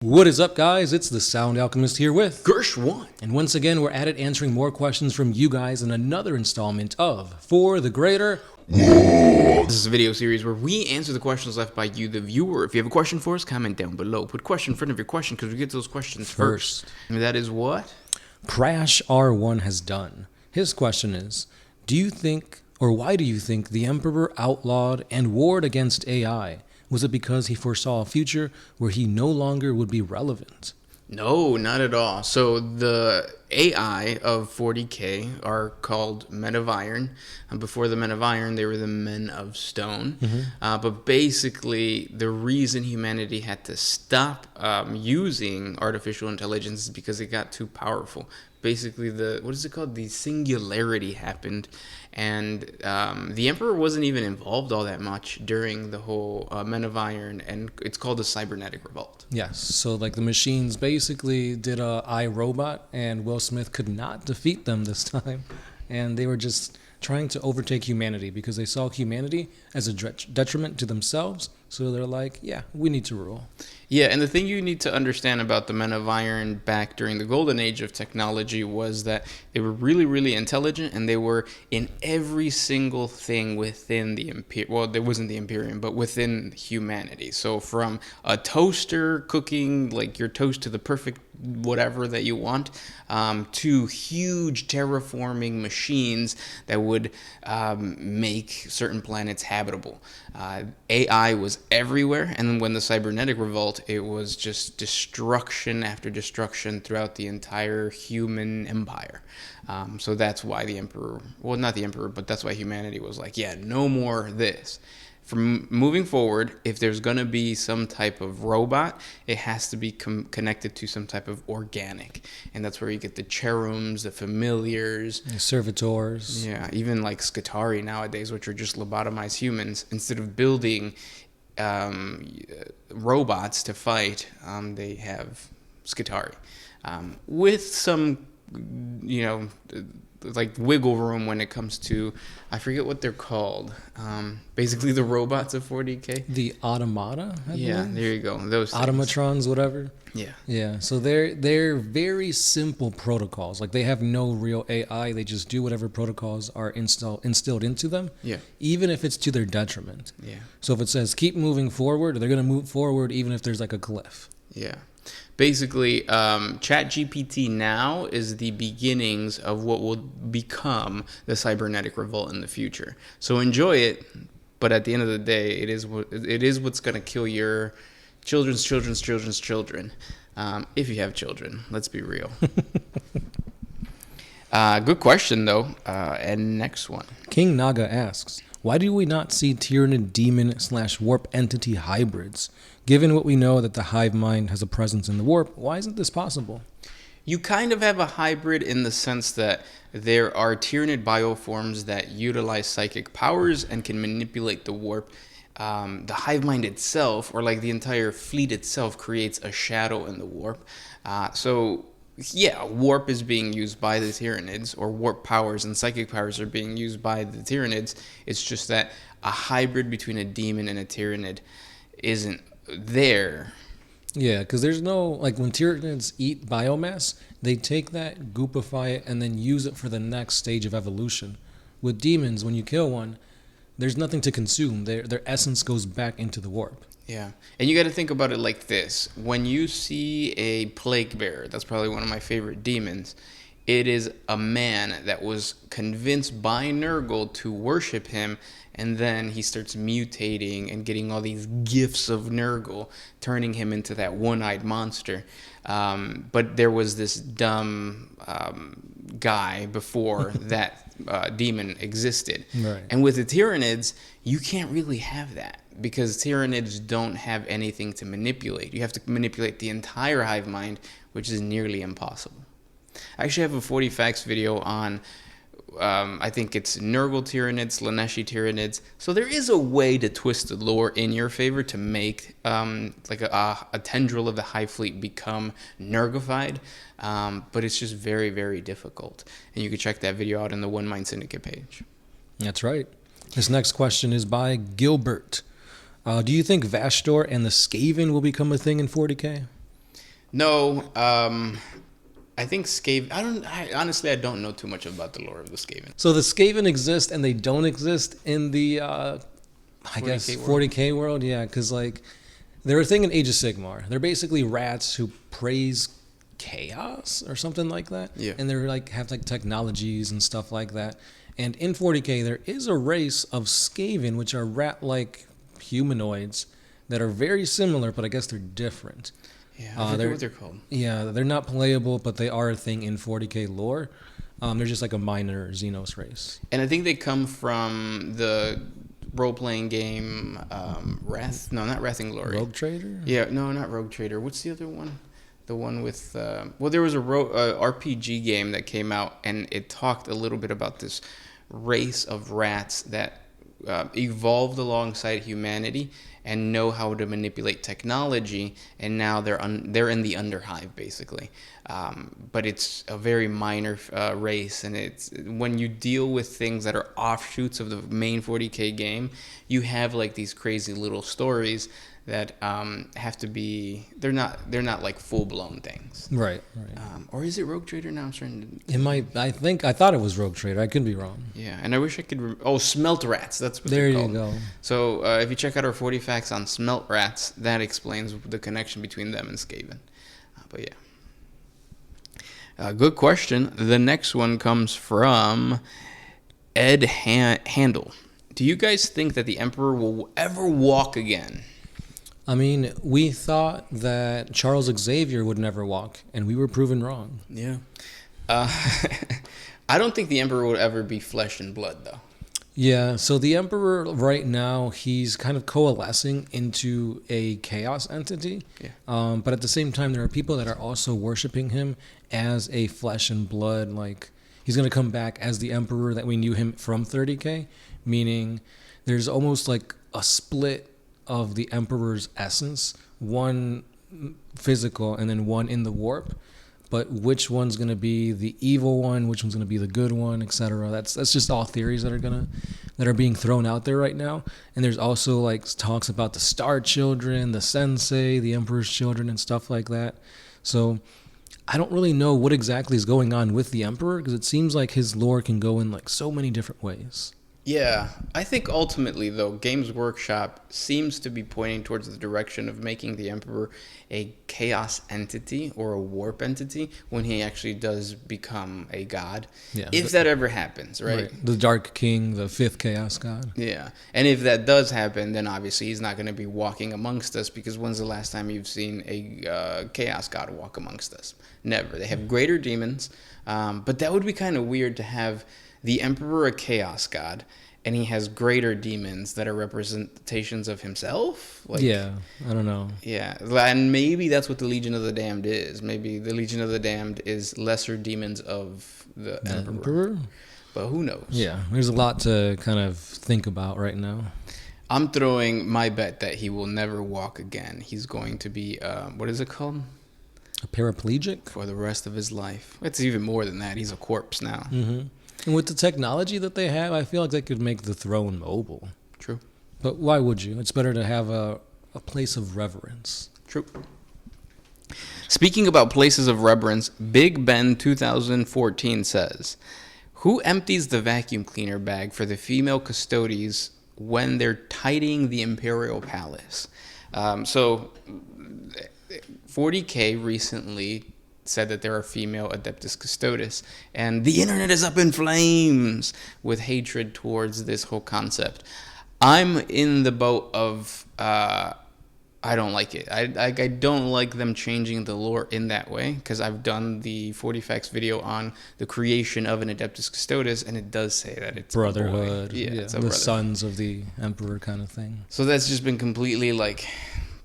What is up, guys? It's the Sound Alchemist here with Gersh1. And once again, we're at it answering more questions from you guys in another installment of For the Greater This is a video series where we answer the questions left by you, the viewer. If you have a question for us, comment down below. Put question in front of your question because we get those questions first. And that is what? Crash R1 has done. His question is, do you think, or why do you think the Emperor outlawed and warred against AI? Was it because he foresaw a future where he no longer would be relevant? No, not at all. So the AI of 40K are called Men of Iron. Before the Men of Iron, they were the Men of Stone. But basically, the reason humanity had to stop using artificial intelligence is because it got too powerful. Basically, what is it called? The singularity happened, and the Emperor wasn't even involved all that much during the whole Men of Iron, and it's called the Cybernetic Revolt. Yes, so like the machines basically did a iRobot, and Will Smith could not defeat them this time, and they were just trying to overtake humanity because they saw humanity as a detriment to themselves. So they're like, yeah, we need to rule. Yeah, and the thing you need to understand about the Men of Iron back during the golden age of technology was that they were really, really intelligent, and they were in every single thing within the Imperium. Well, there wasn't the Imperium, but within humanity. So from a toaster cooking like your toast to the perfect whatever that you want, to huge terraforming machines that would make certain planets habitable. AI was everywhere, and when the Cybernetic Revolt, it was just destruction after destruction throughout the entire human empire. So that's why the Emperor, well, not the Emperor, but that's why humanity was like, yeah, no more this. From moving forward, if there's going to be some type of robot, it has to be connected to some type of organic. And that's where you get the cherums, the familiars. The servitors. Yeah, even like Skitarii nowadays, which are just lobotomized humans. Instead of building robots to fight, they have Skitarii. With some, like wiggle room when it comes to, I forget what they're called. Basically the robots of 40K. The automata, I believe. There you go. Those things. Automatrons, whatever. Yeah. Yeah. So they're very simple protocols. Like they have no real AI. They just do whatever protocols are instilled into them. Yeah. Even if it's to their detriment. Yeah. So if it says keep moving forward, they're gonna move forward even if there's like a cliff. Yeah. Basically, ChatGPT now is the beginnings of what will become the Cybernetic Revolt in the future. So enjoy it, but at the end of the day, it is what's going to kill your children's children. If you have children, let's be real. Good question, though. And next one. King Naga asks, why do we not see Tyranid demon/warp entity hybrids? Given what we know that the hive mind has a presence in the warp, why isn't this possible? You kind of have a hybrid in the sense that there are Tyranid bioforms that utilize psychic powers and can manipulate the warp. The hive mind itself, or like the entire fleet itself, creates a shadow in the warp. So yeah, warp is being used by the Tyranids, or warp powers and psychic powers are being used by the Tyranids. It's just that a hybrid between a demon and a Tyranid isn't there. Yeah, because there's no, like when Tyranids eat biomass, they take that, goopify it, and then use it for the next stage of evolution. With demons, when you kill one, there's nothing to consume. Their essence goes back into the warp. Yeah, and you got to think about it like this. When you see a plague bearer, that's probably one of my favorite demons, it is a man that was convinced by Nurgle to worship him, and then he starts mutating and getting all these gifts of Nurgle, turning him into that one-eyed monster. But there was this dumb guy before that demon existed. Right. And with the Tyranids, you can't really have that, because Tyranids don't have anything to manipulate. You have to manipulate the entire hive mind, which is nearly impossible. I actually have a 40 facts video on, I think it's Nurgle Tyranids, Laneshi Tyranids. So there is a way to twist the lore in your favor to make like a tendril of the Hive Fleet become Nurgified, but it's just very, very difficult. And you can check that video out on the One Mind Syndicate page. That's right. This next question is by Gilbert. Do you think Vastor and the Skaven will become a thing in 40K? No, I think Skaven. Honestly, I don't know too much about the lore of the Skaven. So the Skaven exist and they don't exist in the, I guess, 40K world? 40K world? Yeah, because, like, they're a thing in Age of Sigmar. They're basically rats who praise chaos or something like that. Yeah. And they're, like, have, like, technologies and stuff like that. And in 40K, there is a race of Skaven, which are rat-like humanoids that are very similar, but I guess they're different. Yeah, I forget what they're called. Yeah, they're not playable, but they are a thing in 40K lore. They're just like a minor Xenos race. And I think they come from the role-playing game Wrath. No, not Wrath and Glory. Rogue Trader? Yeah, no, not Rogue Trader. What's the other one? The one with well, there was a RPG game that came out, and it talked a little bit about this race of rats that evolved alongside humanity and know how to manipulate technology, and now they're in the Underhive basically. But it's a very minor race, and it's when you deal with things that are offshoots of the main 40K game, you have like these crazy little stories that have to be they're not like full-blown things. Right. Or is it Rogue Trader now? I'm trying to It might. I thought it was Rogue Trader. I could be wrong. yeah, and I wish I could Smelt Rats, that's what There they're you called. go. So if you check out our 40 facts on Smelt Rats, that explains the connection between them and Skaven. But yeah, good question. The next one comes from Ed Handel. Do you guys think that the Emperor will ever walk again? I mean, we thought that Charles Xavier would never walk, and we were proven wrong. Yeah. I don't think the Emperor would ever be flesh and blood, though. Yeah, so the Emperor right now, he's kind of coalescing into a chaos entity. Yeah. But at the same time, there are people that are also worshiping him as a flesh and blood. Like, he's going to come back as the Emperor that we knew him from 30K, meaning there's almost like a split of the Emperor's essence, one physical and then one in the warp. But which one's going to be the evil one, which one's going to be the good one, etc. That's just all theories that are being thrown out there right now. And there's also like talks about the Star Children, the Sensei, the Emperor's Children, and stuff like that. So I don't really know what exactly is going on with the Emperor, because it seems like his lore can go in like so many different ways. Yeah, I think ultimately, though, Games Workshop seems to be pointing towards the direction of making the Emperor a chaos entity or a warp entity when he actually does become a god. Yeah, if that ever happens, right? The Dark King, the fifth Chaos God. Yeah, and if that does happen, then obviously he's not going to be walking amongst us, because when's the last time you've seen a chaos god walk amongst us? Never. They have greater demons, but that would be kind of weird to have the Emperor a chaos god, and he has greater demons that are representations of himself? Like, Yeah, I don't know. Yeah, and maybe that's what the Legion of the Damned is. Maybe the Legion of the Damned is lesser demons of the Emperor. But who knows? Yeah, there's a lot to kind of think about right now. I'm throwing my bet that he will never walk again. He's going to be, what is it called? A paraplegic? For the rest of his life. It's even more than that. He's a corpse now. Mm-hmm. And with the technology that they have, I feel like they could make the throne mobile. True. But why would you? It's better to have a place of reverence. True. Speaking about places of reverence, Big Ben 2014 says, who empties the vacuum cleaner bag for the female custodies when they're tidying the Imperial Palace? So 40K recently said that there are female Adeptus Custodes, and the internet is up in flames with hatred towards this whole concept. I'm in the boat of I don't like it. I don't like them changing the lore in that way, because I've done the 40 Facts video on the creation of an Adeptus Custodes, and it does say that it's Brotherhood. A boy. Yeah, it's a the brotherhood. sons of the Emperor kind of thing. So that's just been completely like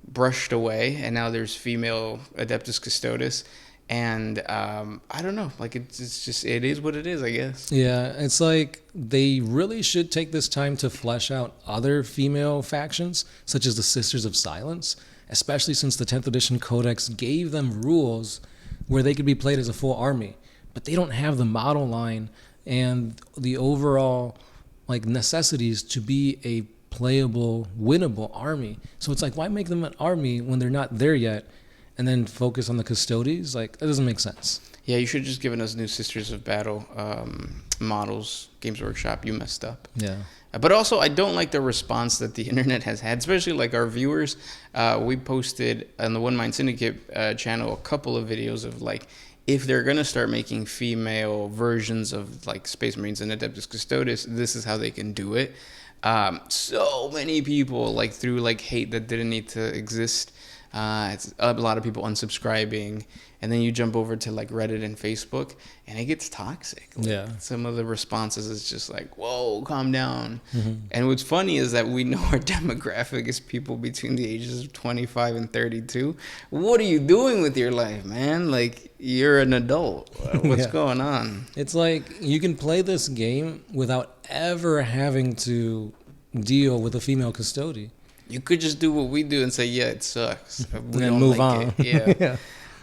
brushed away, and now there's female Adeptus Custodes. And I don't know, like it is what it is, I guess. Yeah, it's like they really should take this time to flesh out other female factions, such as the Sisters of Silence, especially since the 10th edition Codex gave them rules where they could be played as a full army, but they don't have the model line and the overall like necessities to be a playable, winnable army. So it's like, why make them an army when they're not there yet? and then focus on the custodies. Like, that doesn't make sense. Yeah, you should have just given us new Sisters of Battle models. Games Workshop, you messed up. Yeah. But also, I don't like the response that the internet has had, especially like our viewers. We posted on the One Mind Syndicate channel a couple of videos of like, if they're going to start making female versions of like Space Marines and Adeptus Custodes, this is how they can do it. So many people like threw like hate that didn't need to exist. It's a lot of people unsubscribing, and then you jump over to like Reddit and Facebook, and it gets toxic. Like, yeah. Some of the responses is just like, "Whoa, calm down." And what's funny is that we know our demographic is people between the ages of 25 and 32. What are you doing with your life, man? Like, you're an adult. What's going on? It's like you can play this game without ever having to deal with a female custodian. You could just do what we do and say, yeah, it sucks. We And don't move like on. It. Yeah.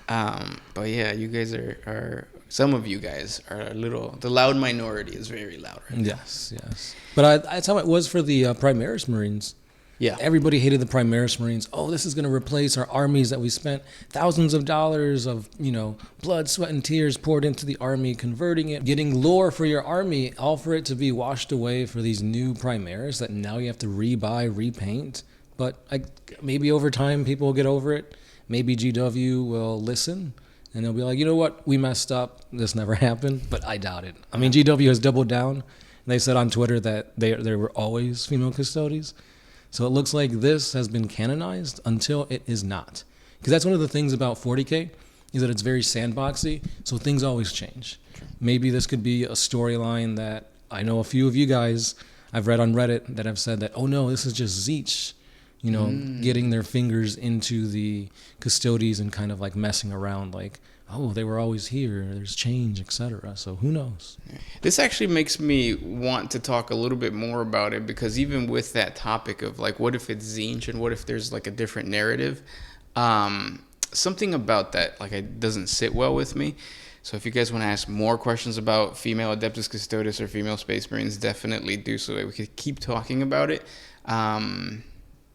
Yeah. But yeah, you guys are some of you guys are a little, the loud minority is very loud right now. Yes. But that's how it was for the Primaris Marines. Yeah. Everybody hated the Primaris Marines. Oh, this is going to replace our armies that we spent thousands of dollars of, blood, sweat, and tears poured into the army, converting it, getting lore for your army, all for it to be washed away for these new Primaris that now you have to rebuy, repaint. But maybe over time people will get over it. Maybe GW will listen and they'll be like, you know what, we messed up. This never happened. But I doubt it. I mean, GW has doubled down. They said on Twitter that there were always female custodies. So it looks like this has been canonized until it is not. Because that's one of the things about 40K is that it's very sandboxy. So things always change. True. Maybe this could be a storyline that I know a few of you guys I've read on Reddit that have said that, oh no, this is just Zeech. Getting their fingers into the custodies and kind of like messing around like, oh, they were always here, there's change, etc. So who knows? This actually makes me want to talk a little bit more about it, because even with that topic of like, what if it's Zinch and what if there's like a different narrative? Something about that, like, it doesn't sit well with me. So if you guys want to ask more questions about female Adeptus Custodes or female Space Marines, definitely do so that we could keep talking about it.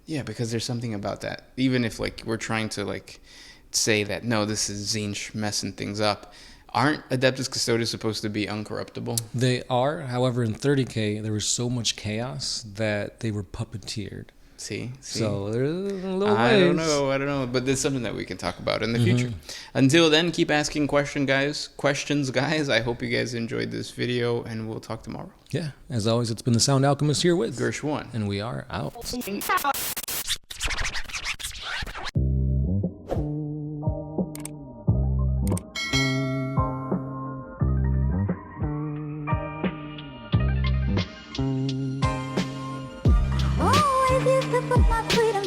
Yeah, because there's something about that. Even if like we're trying to like say that, no, this is Zinch messing things up. Aren't Adeptus Custodes supposed to be uncorruptible? They are. However, in 30K, there was so much chaos that they were puppeteered. See? So there's a little ways. I don't know. But there's something that we can talk about in the future. Until then, keep asking questions, guys. I hope you guys enjoyed this video, and we'll talk tomorrow. Yeah. As always, it's been the Sound Alchemist here with Gersh1. And we are out. Oh, I used to put my freedom